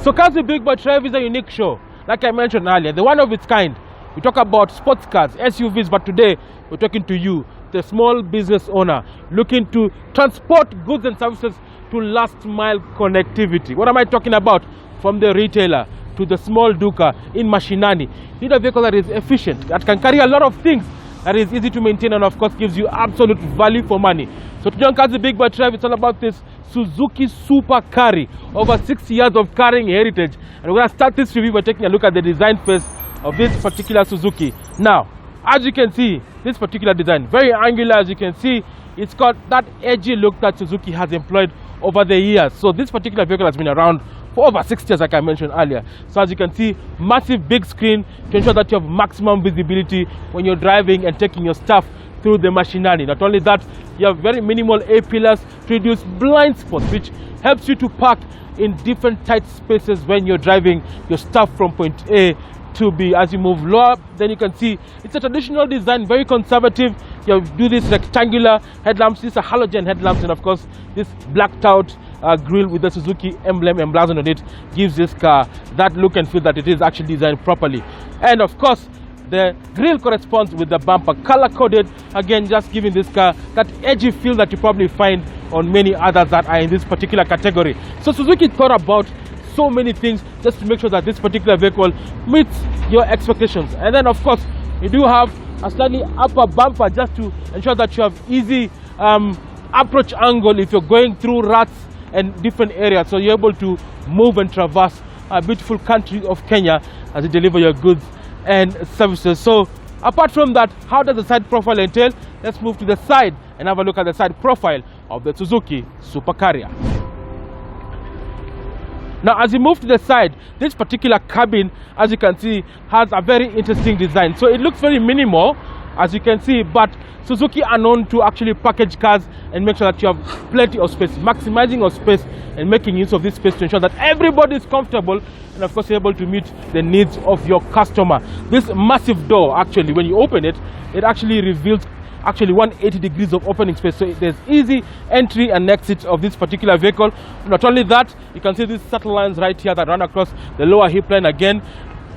So Kazi Big Boy Trev is a unique show, like I mentioned earlier, the one of its kind. We talk about sports cars, SUVs, but today we're talking to you, the small business owner, looking to transport goods and services to last mile connectivity. What am I talking about? From the retailer to the small duka in Mashinani. You need a vehicle that is efficient, that can carry a lot of things, that is easy to maintain, and of course gives you absolute value for money. So today on Kazi Big Boy Trev, it's all about this Suzuki Super Carry, over 6 years of carrying heritage. And we're going to start this review by taking a look at the design phase of this particular Suzuki. Now, as you can see, this particular design, very angular, as you can see, it's got that edgy look that Suzuki has employed over the years. So this particular vehicle has been around for over 6 years, like I mentioned earlier. So as you can see, massive big screen to ensure that you have maximum visibility when you're driving and taking your stuff through the Mashinani. Not only that, you have very minimal A-pillars to reduce blind spots, which helps you to park in different tight spaces when you're driving your stuff from point A to B. As you move lower, then you can see it's a traditional design, very conservative. You do this rectangular headlamps, these are halogen headlamps, and of course this blacked out grille with the Suzuki emblem emblazoned on it gives this car that look and feel that it is actually designed properly. And of course the grille corresponds with the bumper, color coded, again just giving this car that edgy feel that you probably find on many others that are in this particular category. So Suzuki thought about so many things just to make sure that this particular vehicle meets your expectations. And then of course you do have a slightly upper bumper just to ensure that you have easy approach angle if you're going through ruts and different areas, so you're able to move and traverse a beautiful country of Kenya as you deliver your goods and services. So apart from that, how does the side profile entail? Let's move to the side and have a look at the side profile of the Suzuki Super Carry. Now as you move to the side, this particular cabin, as you can see, has a very interesting design. So it looks very minimal, as you can see, but Suzuki are known to actually package cars and make sure that you have plenty of space, maximizing your space and making use of this space to ensure that everybody is comfortable and of course able to meet the needs of your customer. This massive door, actually, when you open it, it actually reveals actually 180 degrees of opening space, so there's easy entry and exit of this particular vehicle. Not only that, you can see these subtle lines right here that run across the lower hip line, again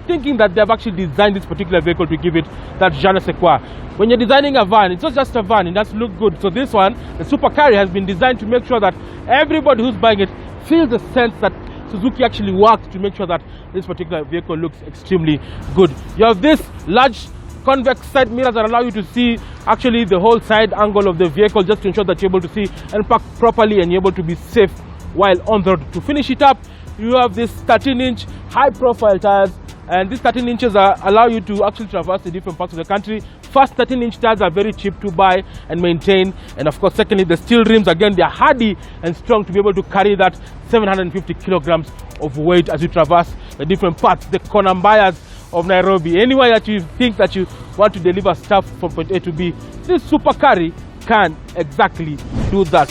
thinking that they've actually designed this particular vehicle to give it that je ne sais quoi. When you're designing a van, it's not just a van, it has to look good. So this one, the Super Carry, has been designed to make sure that everybody who's buying it feels the sense that Suzuki actually worked to make sure that this particular vehicle looks extremely good. You have this large convex side mirrors that allow you to see actually the whole side angle of the vehicle, just to ensure that you're able to see and park properly and you're able to be safe while on the road. To finish it up, you have this 13-inch high profile tires, and these 13 inches allow you to actually traverse the different parts of the country. First, 13-inch tires are very cheap to buy and maintain, and of course secondly, the steel rims, again, they are hardy and strong to be able to carry that 750 kilograms of weight as you traverse the different parts, the Konambayas of Nairobi. Anywhere that you think that you want to deliver stuff from point A to B, this Super Carry can exactly do that.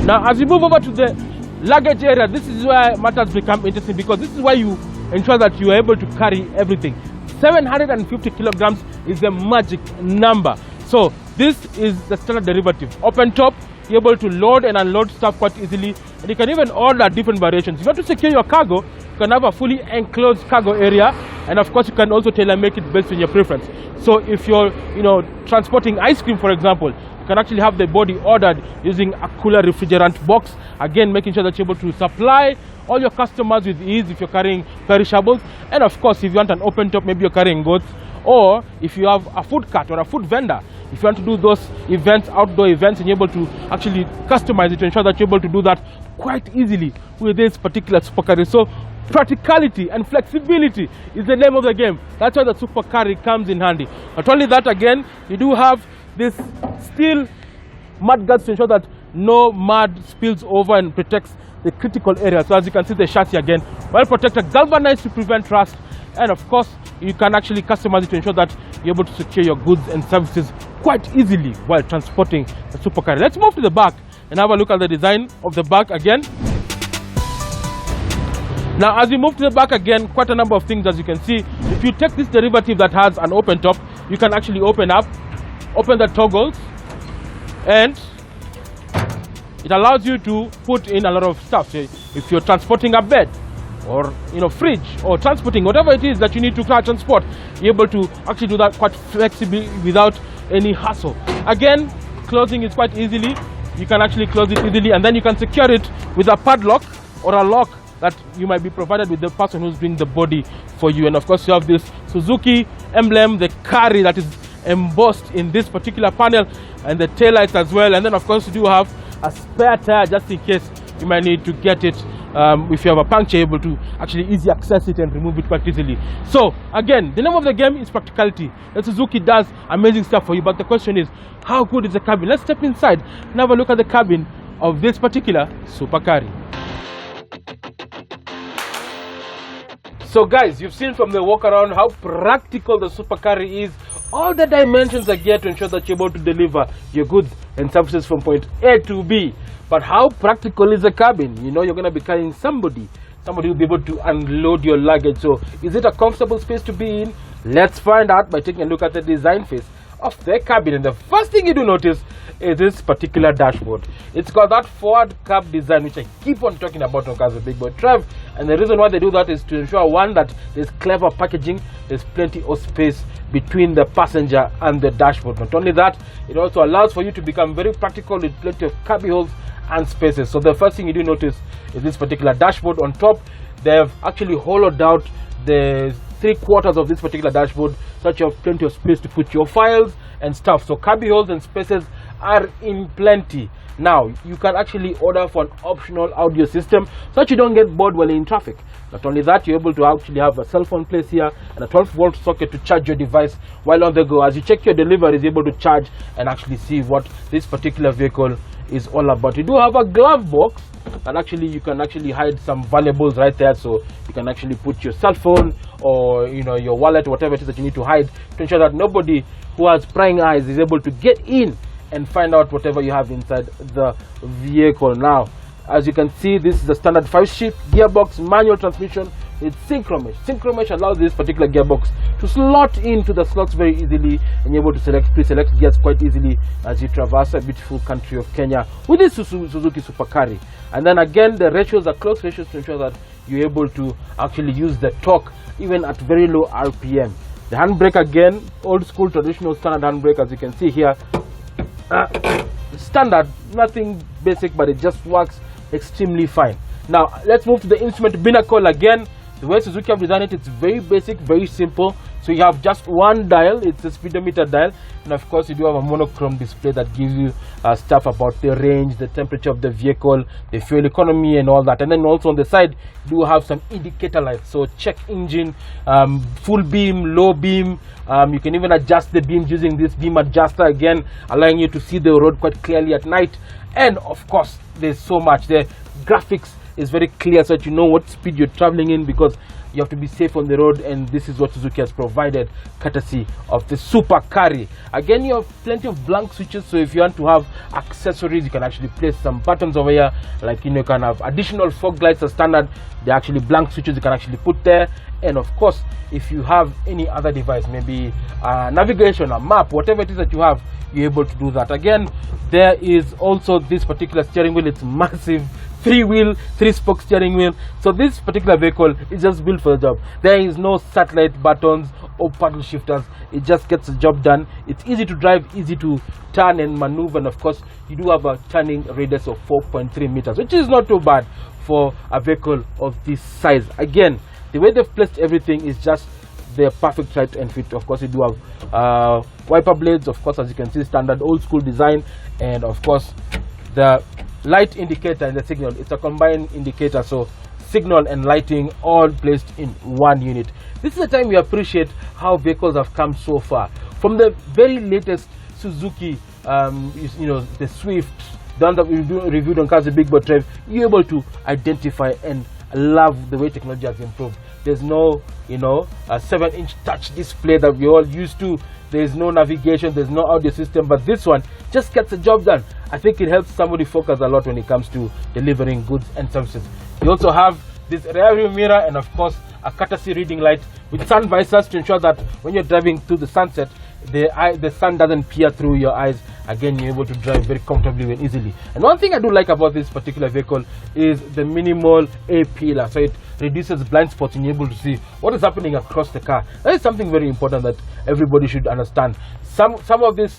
Now as you move over to the luggage area, this is where matters become interesting, because this is where you ensure that you are able to carry everything. 750 kilograms is the magic number. So this is the standard derivative. Open top, you're able to load and unload stuff quite easily, and you can even order different variations. If you want to secure your cargo, you can have a fully enclosed cargo area, and of course you can also tailor make it based on your preference. So if you're transporting ice cream, for example, you can actually have the body ordered using a cooler refrigerant box, again making sure that you're able to supply all your customers with ease if you're carrying perishables. And of course, if you want an open top, maybe you're carrying goods, or if you have a food cart or a food vendor, if you want to do those events, outdoor events, and you're able to actually customize it to ensure that you're able to do that quite easily with this particular Super Carry. So practicality and flexibility is the name of the game. That's why the Super Carry comes in handy. Not only that, again, you do have this steel mud guards to ensure that no mud spills over and protects the critical area. So as you can see, the chassis again well protected, galvanized to prevent rust, and of course you can actually customize it to ensure that you're able to secure your goods and services quite easily while transporting the Super Carry. Let's move to the back and have a look at the design of the back again. Now as you move to the back again, quite a number of things, as you can see. If you take this derivative that has an open top, you can actually open the toggles, and it allows you to put in a lot of stuff. So if you're transporting a bed, or fridge, or transporting whatever it is that you need to transport, you're able to actually do that quite flexibly without any hassle. Again, closing is quite easily. You can actually close it easily, and then you can secure it with a padlock or a lock that you might be provided with the person who's doing the body for you. And of course, you have this Suzuki emblem, the carry that is embossed in this particular panel, and the taillights as well. And then of course, you do have a spare tire just in case you might need to get it. If you have a puncture, able to actually easily access it and remove it quite easily. So again, the name of the game is practicality. The Suzuki does amazing stuff for you, but the question is, how good is the cabin? Let's step inside and have a look at the cabin of this particular Super Carry. So guys, you've seen from the walk around how practical the Super Carry is. All the dimensions are geared to ensure that you're able to deliver your goods and services from point A to B. But how practical is the cabin? You're going to be carrying somebody will be able to unload your luggage. So is it a comfortable space to be in? Let's find out by taking a look at the design phase of the cabin. And the first thing you do notice is this particular dashboard. It's got that forward cab design, which I keep on talking about on the Big Boy Trev. And the reason why they do that is to ensure, one, that there's clever packaging, there's plenty of space between the passenger and the dashboard. Not only that, it also allows for you to become very practical with plenty of cubby holes and spaces. So the first thing you do notice is this particular dashboard. On top, they've actually hollowed out the 3/4 of this particular dashboard, such you have plenty of space to put your files and stuff. So cubby holes and spaces are in plenty. Now you can actually order for an optional audio system so that you don't get bored while in traffic. Not only that, you're able to actually have a cell phone place here and a 12-volt socket to charge your device while on the go. As you check your deliveries, you're able to charge and actually see what this particular vehicle is all about. You do have a glove box, and actually you can actually hide some valuables right there, so you can actually put your cell phone or your wallet, whatever it is that you need to hide, to ensure that nobody who has prying eyes is able to get in and find out whatever you have inside the vehicle. Now, as you can see, this is a standard 5-shift gearbox, manual transmission with synchromesh. Synchromesh allows this particular gearbox to slot into the slots very easily, and you're able to pre-select gears quite easily as you traverse a beautiful country of Kenya with this Suzuki Super Carry. And then again, the ratios are close ratios to ensure that you're able to actually use the torque even at very low RPM. The handbrake, again, old school traditional standard handbrake, as you can see here. Standard, nothing basic, but it just works extremely fine. Now let's move to the instrument binnacle. Again, the way Suzuki have designed it, it's very basic, very simple. So you have just one dial, it's a speedometer dial, and of course you do have a monochrome display that gives you stuff about the range, the temperature of the vehicle, the fuel economy and all that. And then also on the side you do have some indicator lights, so check engine, full beam, low beam. You can even adjust the beams using this beam adjuster, again allowing you to see the road quite clearly at night. And of course there's so much, the graphics is very clear so that you know what speed you're traveling in, because you have to be safe on the road, and this is what Suzuki has provided courtesy of the Super Carry. Again, you have plenty of blank switches, so if you want to have accessories, you can actually place some buttons over here, like you can have additional fog lights as standard. They're actually blank switches you can actually put there. And of course, if you have any other device, maybe navigation, a map, whatever it is that you have, you're able to do that. Again, there is also this particular steering wheel. It's massive, 3-wheel, 3-spoke steering wheel. So this particular vehicle is just built for the job. There is no satellite buttons or paddle shifters. It just gets the job done. It's easy to drive, easy to turn and maneuver, and of course you do have a turning radius of 4.3 meters, which is not too bad for a vehicle of this size. Again, the way they've placed everything is just the perfect height and fit. Of course you do have wiper blades, of course, as you can see, standard old school design. And of course the light indicator and the signal, it's a combined indicator, so signal and lighting all placed in one unit. This is the time we appreciate how vehicles have come so far. From the very latest Suzuki, the Swift, the one that we reviewed on the Big Boy Trev, you're able to identify and love the way technology has improved. There's no a 7-inch touch display that we all used to. There's no navigation, there's no audio system, but this one just gets the job done. I think it helps somebody focus a lot when it comes to delivering goods and services. You also have this rear view mirror, and of course a courtesy reading light with sun visors to ensure that when you're driving through the sunset, the sun doesn't peer through your eyes. Again, you're able to drive very comfortably and easily. And one thing I do like about this particular vehicle is the minimal A-pillar, so it reduces blind spots and you're able to see what is happening across the car. That is something very important that everybody should understand. Some of these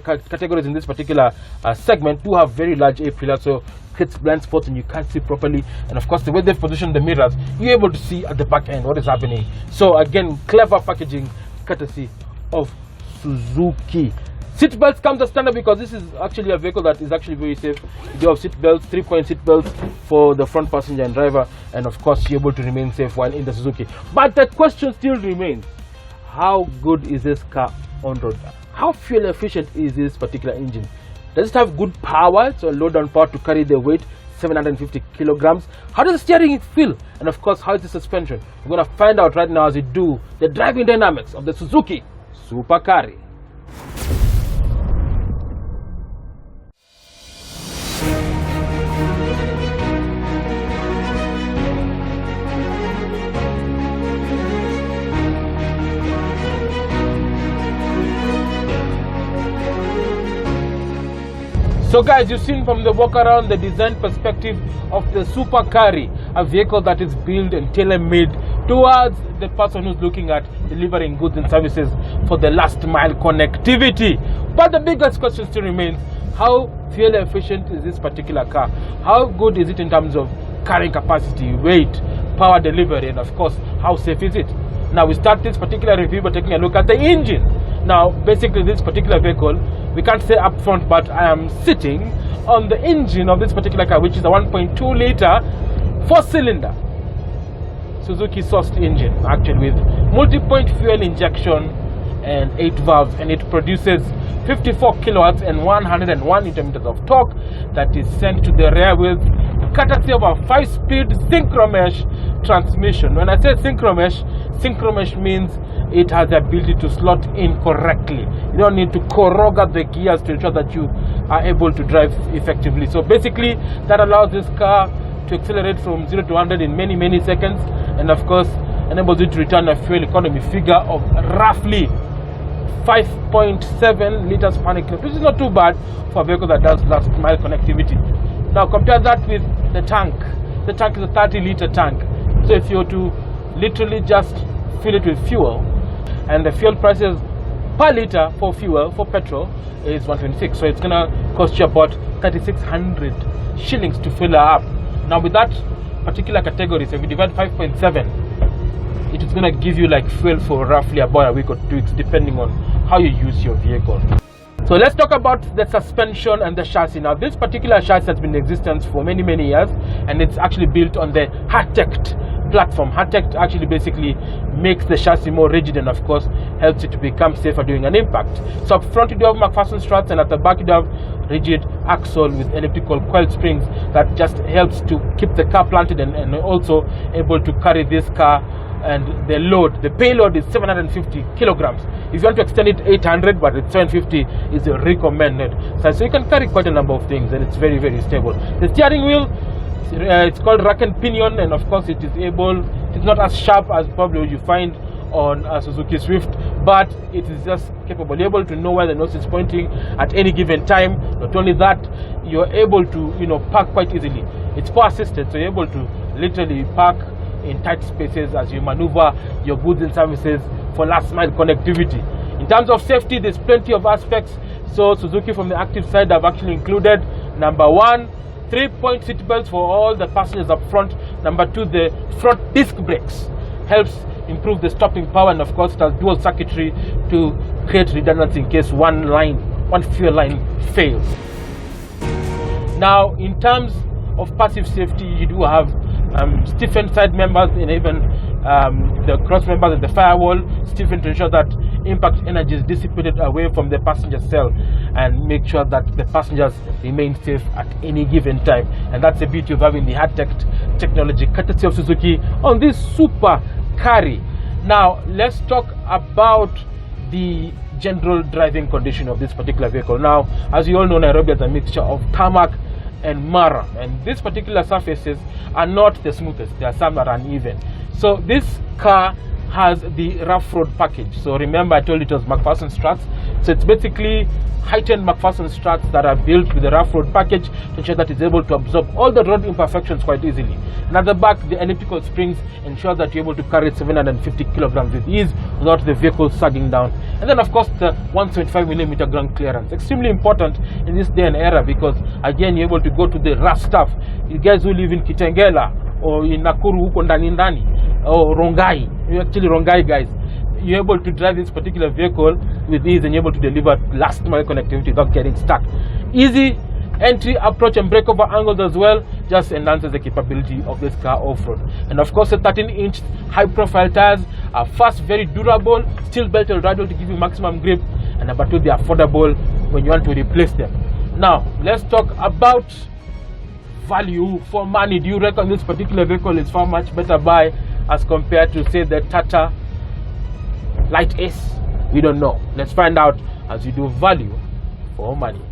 categories in this particular segment do have very large A-pillars, so creates blind spots and you can't see properly. And of course, the way they've positioned the mirrors, you're able to see at the back end what is happening. So again, clever packaging courtesy of Suzuki. Seat belts comes as standard because this is actually a vehicle that is actually very safe. You do have seat belts, 3-point seat belts for the front passenger and driver, and of course you're able to remain safe while in the Suzuki. But the question still remains, how good is this car on road? How fuel efficient is this particular engine? Does it have good power, so low down power to carry the weight, 750 kilograms? How does the steering feel? And of course, how is the suspension? We're going to find out right now as we do the driving dynamics of the Suzuki Super Carry. So guys, you've seen from the walk around the design perspective of the Super Carry, a vehicle that is built and tailor-made towards the person who's looking at delivering goods and services for the last mile connectivity. But the biggest question still remains, how fuel efficient is this particular car? How good is it in terms of carrying capacity, weight, power delivery, and of course, how safe is it? Now we start this particular review by taking a look at the engine. Now basically this particular vehicle, we can't say up front, but I am sitting on the engine of this particular car, which is a 1.2 liter 4-cylinder Suzuki sourced engine, actually with multi-point fuel injection and 8 valves, and it produces 54 kilowatts and 101 newton meters of torque that is sent to the rear wheels courtesy of a 5-speed synchromesh transmission. When I say synchromesh means it has the ability to slot in correctly. You don't need to corrugate the gears to ensure that you are able to drive effectively. So basically that allows this car to accelerate from 0 to 100 in many seconds, and of course enables you to return a fuel economy figure of roughly 5.7 liters per kilometer, which is not too bad for a vehicle that does last mile connectivity. Now compare that with the tank. The tank is a 30-liter tank. So if you were to literally just fill it with fuel, and the fuel prices per liter for fuel, for petrol, is 126. So it's going to cost you about 3,600 shillings to fill her up. Now with that particular category, so if you divide 5.7, it is going to give you like fuel for roughly about a week or 2 weeks, depending on how you use your vehicle. So let's talk about the suspension and the chassis. Now this particular chassis has been in existence for many years, and it's actually built on the Hartect platform. Hartect actually basically makes the chassis more rigid and of course helps it to become safer during an impact. So up front you do have McPherson struts, and at the back you do have rigid axle with elliptical coil springs that just helps to keep the car planted and also able to carry this car. And the load, the payload is 750 kilograms. If you want to extend it 800, but it's 750 is recommended. So you can carry quite a number of things, and it's very stable. The steering wheel, it's called rack and pinion, and of course it's not as sharp as probably you find on a Suzuki Swift, but it is just capable. You're able to know where the nose is pointing at any given time. Not only that, you're able to park quite easily. It's power assisted, so you're able to literally park in tight spaces as you maneuver your goods and services for last mile connectivity. In terms of safety, there's plenty of aspects. So Suzuki from the active side have actually included, number 1, 3-point seat belts for all the passengers up front. Number 2, the front disc brakes helps improve the stopping power, and of course it has dual circuitry to create redundancy in case one fuel line fails. Now in terms of passive safety, you do have stiffened side members and even the cross members and the firewall stiffened to ensure that impact energy is dissipated away from the passenger cell and make sure that the passengers remain safe at any given time. And that's the beauty of having the Hartect technology courtesy of Suzuki on this Super Carry. Now let's talk about the general driving condition of this particular vehicle. Now, as you all know, Nairobi is a mixture of tarmac and mara, and these particular surfaces are not the smoothest. There are some that are uneven. So this car has the rough road package. So remember I told you it was McPherson struts. So it's basically heightened McPherson struts that are built with the rough road package to ensure that it's able to absorb all the road imperfections quite easily. And at the back, the elliptical springs ensure that you're able to carry 750 kilograms with ease without the vehicle sagging down. And then of course the 175mm ground clearance, extremely important in this day and era, because again you're able to go to the rough stuff. You guys who live in Kitengela or in Nakuru huko ndani ndani or Rongai, you're actually Rongai guys, you're able to drive this particular vehicle with ease and you're able to deliver last mile connectivity without getting stuck. Easy entry, approach and breakover angles as well, just enhances the capability of this car off-road. And of course the 13-inch high profile tires are fast, very durable, steel belted radial to give you maximum grip, and number two, they're affordable when you want to replace them. Now let's talk about value for money. Do you reckon this particular vehicle is far much better buy as compared to say the Tata Light Ace? We don't know. Let's find out as we do value for money.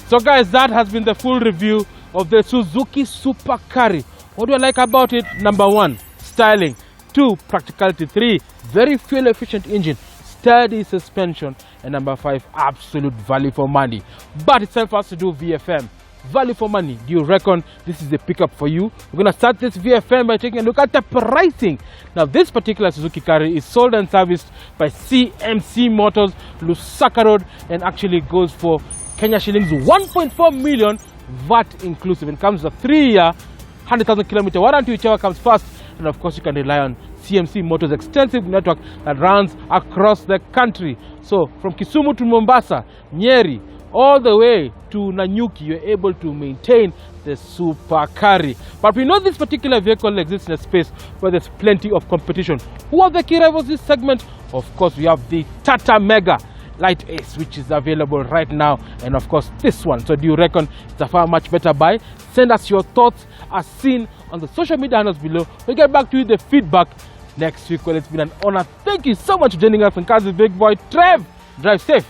So guys, that has been the full review of the Suzuki Super Carry. What do I like about it? Number one, styling. 2, practicality. 3, very fuel efficient engine, sturdy suspension, and number 5, absolute value for money. But itself has to do VFM. Value for money. Do you reckon this is a pickup for you? We're going to start this VFM by taking a look at the pricing. Now this particular Suzuki Carry is sold and serviced by CMC Motors, Lusaka Road, and actually goes for Kenya shillings 1.4 million, VAT inclusive. It comes with a 3-year 100,000 kilometer warranty, whichever comes first. And of course you can rely on CMC Motors' extensive network that runs across the country. So from Kisumu to Mombasa, Nyeri, all the way to Nanyuki, you're able to maintain the Super Carry. But we know this particular vehicle exists in a space where there's plenty of competition. Who are the key rivals in this segment? Of course, we have the Tata Mega Light Ace, which is available right now, and of course this one. So do you reckon it's a far much better buy? Send us your thoughts as seen on the social media handles below. We'll get back to you the feedback next week. Well, it's been an honor. Thank you so much for joining us on Cars with Big Boy Trev. Drive safe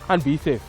and be safe.